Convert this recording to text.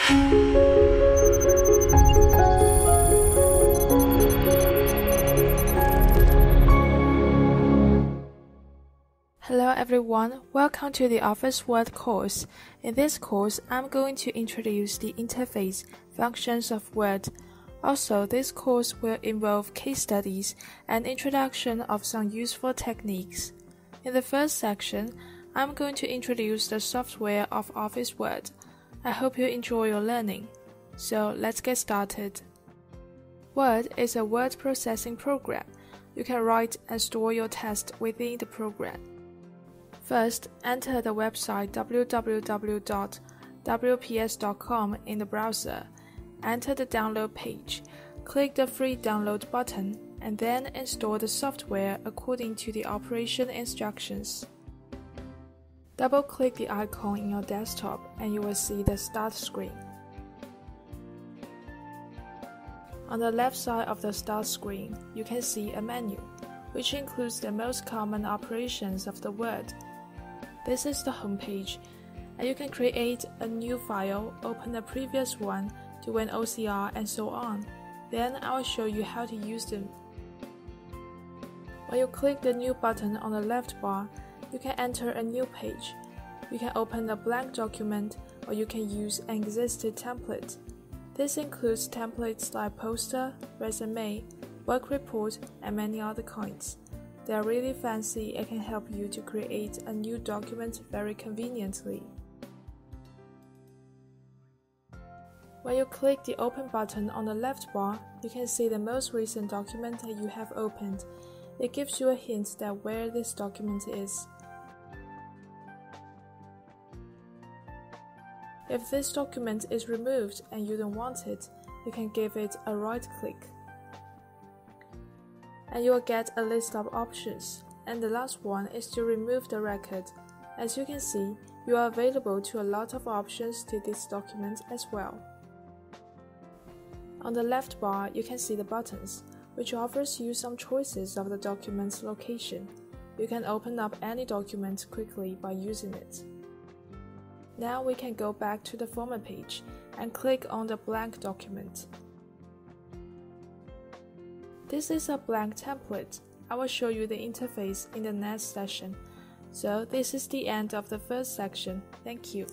Hello everyone, welcome to the Office Word course. In this course, I'm going to introduce the interface functions of Word. Also, this course will involve case studies and introduction of some useful techniques. In the first section, I'm going to introduce the software of Office Word. I hope you enjoy your learning. So let's get started. Word is a word processing program. You can write and store your text within the program. First, enter the website www.wps.com in the browser. Enter the download page. Click the free download button and then install the software according to the operation instructions. Double-click the icon in your desktop and you will see the Start screen. On the left side of the Start screen, you can see a menu, which includes the most common operations of the Word. This is the home page, and you can create a new file, open a previous one, do an OCR, and so on. Then I will show you how to use them. When you click the New button on the left bar, you can enter a new page. You can open a blank document, or you can use an existing template. This includes templates like poster, resume, work report, and many other kinds. They are really fancy and can help you to create a new document very conveniently. When you click the Open button on the left bar, you can see the most recent document that you have opened. It gives you a hint that where this document is. If this document is removed and you don't want it, you can give it a right click. And you will get a list of options. And the last one is to remove the record. As you can see, you are available to a lot of options to this document as well. On the left bar, you can see the buttons, which offers you some choices of the document's location. You can open up any document quickly by using it. Now we can go back to the format page and click on the blank document. This is a blank template. I will show you the interface in the next session. So this is the end of the first section. Thank you.